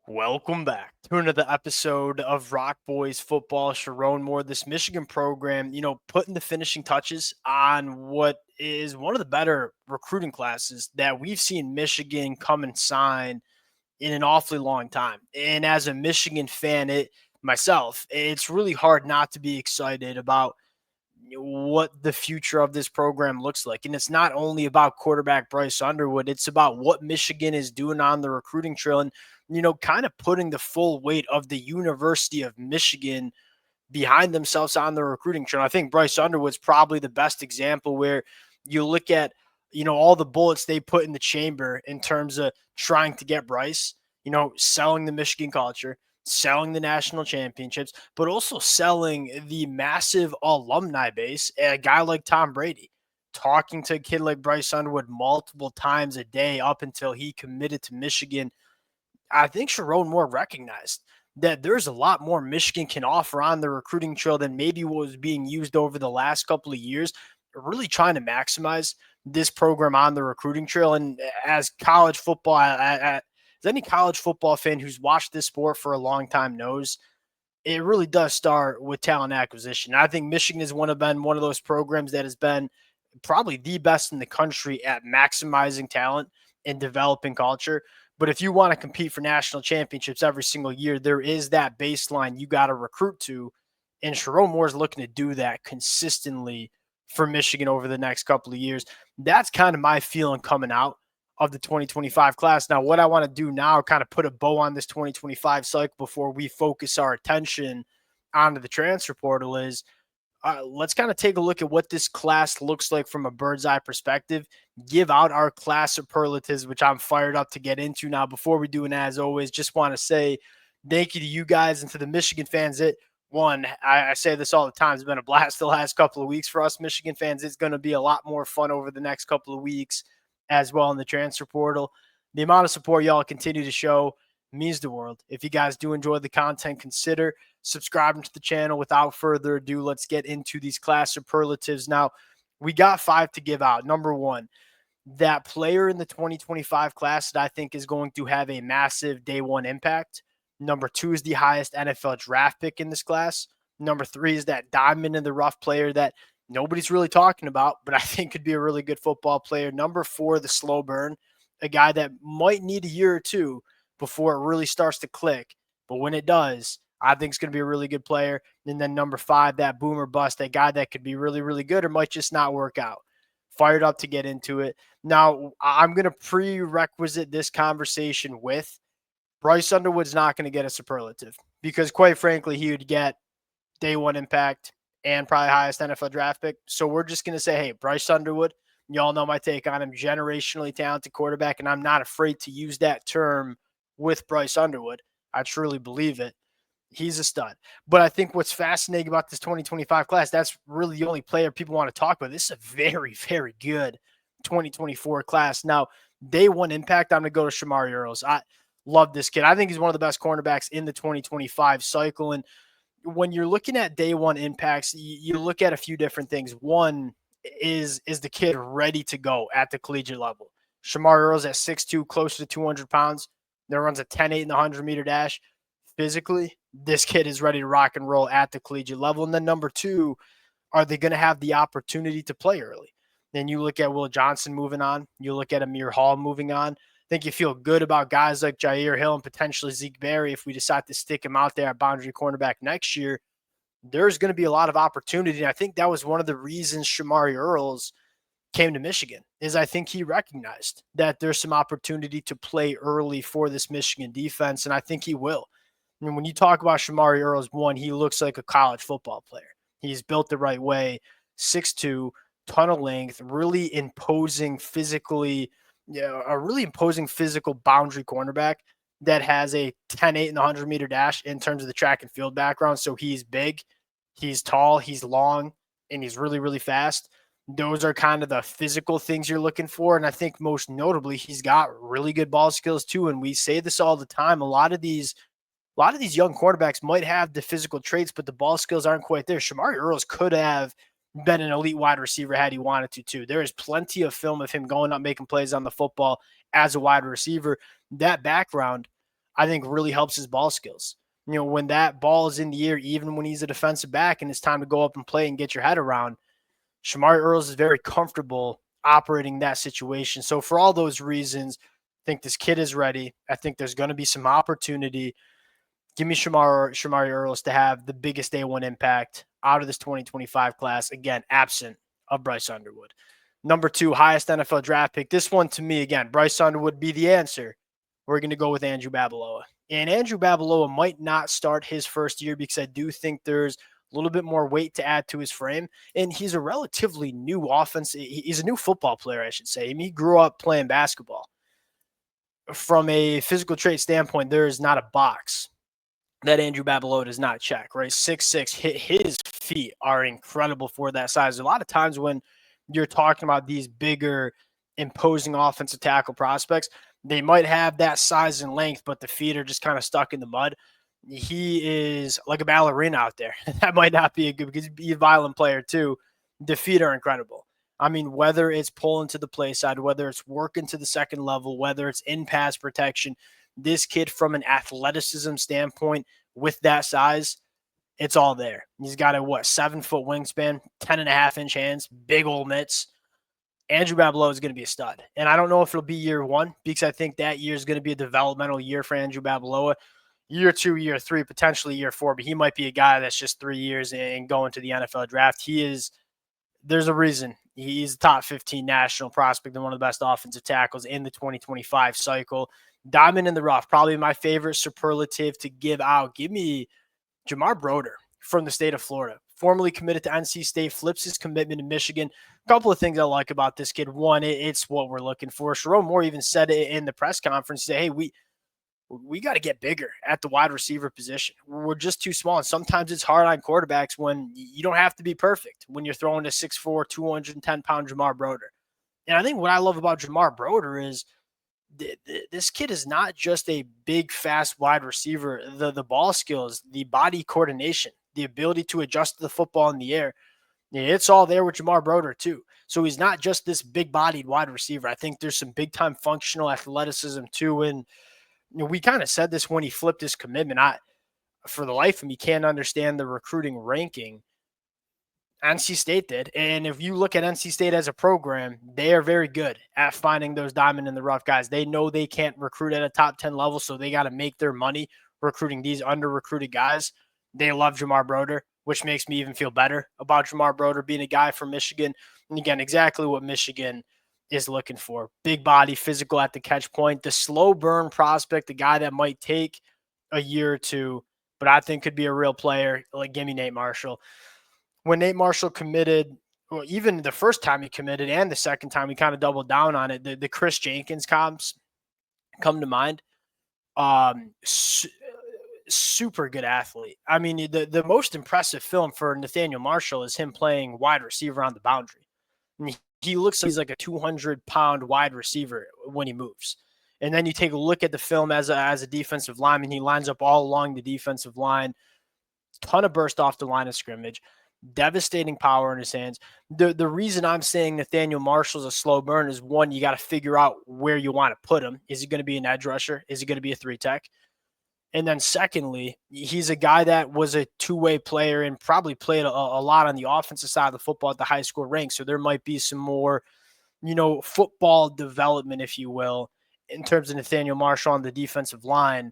Welcome back to another episode of Rock Boys Football. Sherrone Moore, this Michigan program, putting the finishing touches on what is one of the better recruiting classes that we've seen Michigan come and sign in an awfully long time. And as a Michigan fan, it's really hard not to be excited about what the future of this program looks like. And it's not only about quarterback Bryce Underwood, it's about what Michigan is doing on the recruiting trail and, kind of putting the full weight of the University of Michigan behind themselves on the recruiting trail. I think Bryce Underwood's probably the best example where you look at, all the bullets they put in the chamber in terms of trying to get Bryce, selling the Michigan culture, selling the national championships, but also selling the massive alumni base. A guy like Tom Brady, talking to a kid like Bryce Underwood multiple times a day up until he committed to Michigan. I think Sherrone Moore recognized that there's a lot more Michigan can offer on the recruiting trail than maybe what was being used over the last couple of years. Really trying to maximize this program on the recruiting trail. And as college football, as any college football fan who's watched this sport for a long time knows, it really does start with talent acquisition. I think Michigan has been one of those programs that has been probably the best in the country at maximizing talent and developing culture. But if you want to compete for national championships every single year, there is that baseline you got to recruit to. And Sherrone Moore is looking to do that consistently for Michigan over the next couple of years. That's kind of my feeling coming out of the 2025 class. Now, what I want to do now, kind of put a bow on this 2025 cycle before we focus our attention onto the transfer portal, is let's kind of take a look at what this class looks like from a bird's eye perspective, give out our class superlatives, which I'm fired up to get into now. Before we do, and as always, just want to say thank you to you guys and to the Michigan fans. I say this all the time, it's been a blast the last couple of weeks for us Michigan fans. It's going to be a lot more fun over the next couple of weeks as well in the transfer portal. The amount of support y'all continue to show means the world. If you guys do enjoy the content, consider subscribing to the channel. Without further ado, let's get into these class superlatives. Now, we got 5 to give out. Number 1, that player in the 2025 class that I think is going to have a massive day 1 impact. Number 2 is the highest NFL draft pick in this class. Number 3 is that diamond in the rough player that nobody's really talking about, but I think could be a really good football player. Number 4, the slow burn, a guy that might need a year or two before it really starts to click. But when it does, I think it's going to be a really good player. And then number 5, that boomer bust, that guy that could be really, really good or might just not work out. Fired up to get into it. Now, I'm going to prerequisite this conversation with Bryce Underwood's not going to get a superlative because, quite frankly, he would get day 1 impact and probably highest NFL draft pick. So we're just going to say, hey, Bryce Underwood, y'all know my take on him, generationally talented quarterback, and I'm not afraid to use that term with Bryce Underwood. I truly believe it. He's a stud. But I think what's fascinating about this 2025 class, that's really the only player people want to talk about. This is a very, very good 2024 class. Now, day 1 impact, I'm going to go to Shamari Earls. I love this kid. I think he's one of the best cornerbacks in the 2025 cycle. And when you're looking at day 1 impacts, you look at a few different things. One is the kid ready to go at the collegiate level? Shamari Earls at 6'2", close to 200 pounds. That runs a 10.8 in the 100-meter dash. Physically, this kid is ready to rock and roll at the collegiate level. And then number 2, are they going to have the opportunity to play early? Then you look at Will Johnson moving on. You look at Amir Hall moving on. I think you feel good about guys like Jair Hill and potentially Zeke Berry if we decide to stick him out there at boundary cornerback next year. There's going to be a lot of opportunity. And I think that was one of the reasons Shamari Earls came to Michigan, is I think he recognized that there's some opportunity to play early for this Michigan defense, and I think he will. I mean, when you talk about Shamari Earls, one, he looks like a college football player. He's built the right way, 6'2", ton of length, really imposing physically, a really imposing physical boundary cornerback that has a 10.8 in the 100-meter dash in terms of the track and field background. So he's big, he's tall, he's long, and he's really, really fast. Those are kind of the physical things you're looking for. And I think most notably, he's got really good ball skills too. And we say this all the time. A lot of these young quarterbacks might have the physical traits, but the ball skills aren't quite there. Shamari Earls could have been an elite wide receiver had he wanted to too. There is plenty of film of him going up, making plays on the football as a wide receiver. That background, I think really helps his ball skills. When that ball is in the air, even when he's a defensive back and it's time to go up and play and get your head around, Shamari Earls is very comfortable operating that situation. So for all those reasons, I think this kid is ready. I think there's going to be some opportunity. Give me Shamari Earls to have the biggest day one impact out of this 2025 class. Again, absent of Bryce Underwood. Number 2, highest NFL draft pick. This one to me, again, Bryce Underwood be the answer. We're going to go with Andrew Babaloa. And Andrew Babaloa might not start his first year because I do think there's a little bit more weight to add to his frame. And he's a relatively new offense. He's a new football player, I should say. I mean, he grew up playing basketball. From a physical trait standpoint, there is not a box that Andrew Babaloa does not check, right? 6'6", his feet are incredible for that size. A lot of times when you're talking about these bigger, imposing offensive tackle prospects, they might have that size and length, but the feet are just kind of stuck in the mud. He is like a ballerina out there. That might not be a good, because he's a violent player too. The feet are incredible. I mean, whether it's pulling to the play side, whether it's working to the second level, whether it's in pass protection, this kid from an athleticism standpoint with that size, it's all there. He's got a 7-foot wingspan, 10.5-inch hands, big old mitts. Andrew Babaloa is going to be a stud. And I don't know if it'll be year 1 because I think that year is going to be a developmental year for Andrew Babaloa. Year 2, year 3, potentially year 4, but he might be a guy that's just 3 years and going to the NFL draft. There's a reason he's a top 15 national prospect and one of the best offensive tackles in the 2025 cycle. Diamond in the rough, probably my favorite superlative to give out. Give me Jamar Broder from the state of Florida, formerly committed to NC State, flips his commitment to Michigan. A couple of things I like about this kid. One, it's what we're looking for. Sherrone Moore even said it in the press conference. He said, hey, we got to get bigger at the wide receiver position. We're just too small. And sometimes it's hard on quarterbacks when you don't have to be perfect when you're throwing to 6'4", 210-pound Jamar Broder. And I think what I love about Jamar Broder is this kid is not just a big, fast wide receiver. The ball skills, the body coordination, the ability to adjust to the football in the air, it's all there with Jamar Broder too. So he's not just this big-bodied wide receiver. I think there's some big-time functional athleticism too. And we kind of said this when he flipped his commitment. For the life of me, can't understand the recruiting ranking. NC State did. And if you look at NC State as a program, they are very good at finding those diamond in the rough guys. They know they can't recruit at a top 10 level, so they got to make their money recruiting these under-recruited guys. They love Jamar Broder, which makes me even feel better about Jamar Broder being a guy from Michigan. And again, exactly what Michigan is looking for. Big body, physical at the catch point, the slow burn prospect, the guy that might take a year or two, but I think could be a real player. Like, give me Nate Marshall. When Nate Marshall committed, well, even the first time he committed and the second time, he kind of doubled down on it. The Chris Jenkins comps come to mind. Super good athlete. I mean, the most impressive film for Nathaniel Marshall is him playing wide receiver on the boundary. I mean, he looks like he's like a 200-pound wide receiver when he moves. And then you take a look at the film as a defensive lineman. He lines up all along the defensive line. Ton of burst off the line of scrimmage. Devastating power in his hands. The reason I'm saying Nathaniel Marshall's a slow burn is, one, you got to figure out where you want to put him. Is he going to be an edge rusher? Is he going to be a 3-tech? And then secondly, he's a guy that was a two-way player and probably played a lot on the offensive side of the football at the high school rank. So there might be some more, football development, if you will, in terms of Nathaniel Marshall on the defensive line.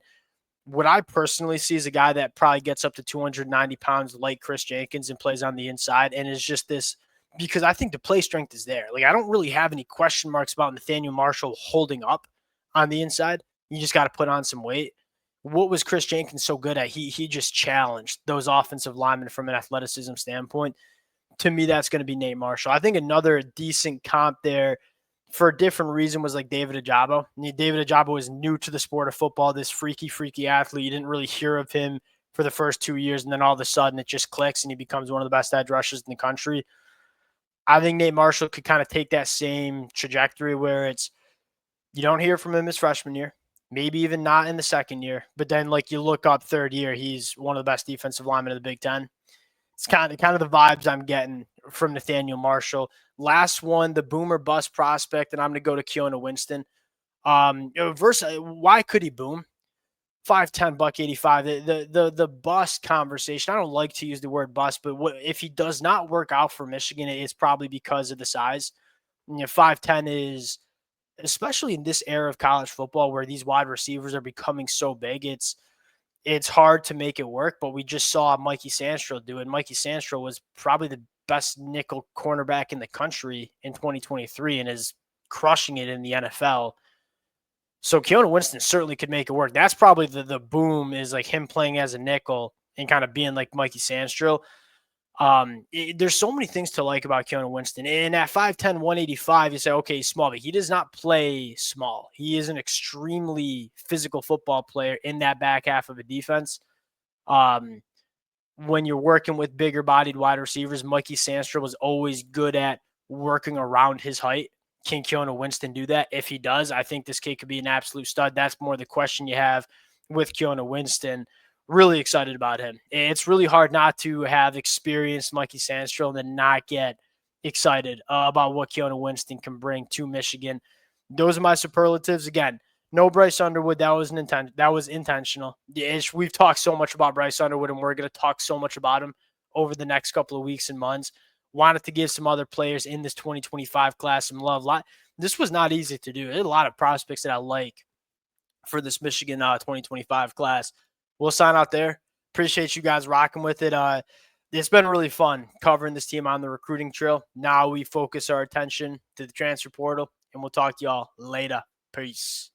What I personally see is a guy that probably gets up to 290 pounds like Chris Jenkins and plays on the inside, and is just this, because I think the play strength is there. Like, I don't really have any question marks about Nathaniel Marshall holding up on the inside. You just got to put on some weight. What was Chris Jenkins so good at? He just challenged those offensive linemen from an athleticism standpoint. To me, that's going to be Nate Marshall. I think another decent comp there for a different reason was like David Ojabo. David Ojabo was new to the sport of football, this freaky athlete. You didn't really hear of him for the first 2 years, and then all of a sudden it just clicks and he becomes one of the best edge rushers in the country. I think Nate Marshall could kind of take that same trajectory where it's, you don't hear from him his freshman year, maybe even not in the second year, but then like you look up third year, he's one of the best defensive linemen of the Big Ten. It's kind of the vibes I'm getting from Nathaniel Marshall. Last one, the boomer bust prospect, and I'm going to go to Keona Winston. Why could he boom? 5'10", buck 85. The bust conversation. I don't like to use the word bust, but if he does not work out for Michigan, it's probably because of the size. 5'10" is, especially in this era of college football where these wide receivers are becoming so big, it's hard to make it work. But we just saw Mikey Sandstrom do it. Mikey Sandstrom was probably the best nickel cornerback in the country in 2023 and is crushing it in the NFL. So Keonu Winston certainly could make it work. That's probably the boom, is like him playing as a nickel and kind of being like Mikey Sandstrom. There's so many things to like about Keonu Winston. And at 5'10", 185, you say, okay, he's small, but he does not play small. He is an extremely physical football player in that back half of a defense. When you're working with bigger bodied wide receivers, Mikey Sandstrom was always good at working around his height. Can Keonu Winston do that? If he does, I think this kid could be an absolute stud. That's more the question you have with Keonu Winston. Really excited about him. It's really hard not to have experienced Mikey Sandstrom and then not get excited about what Keonu Winston can bring to Michigan. Those are my superlatives. Again, no Bryce Underwood. That was intentional. We've talked so much about Bryce Underwood, and we're going to talk so much about him over the next couple of weeks and months. Wanted to give some other players in this 2025 class some love. This was not easy to do. There's a lot of prospects that I like for this Michigan 2025 class. We'll sign out there. Appreciate you guys rocking with it. It's been really fun covering this team on the recruiting trail. Now we focus our attention to the transfer portal, and we'll talk to y'all later. Peace.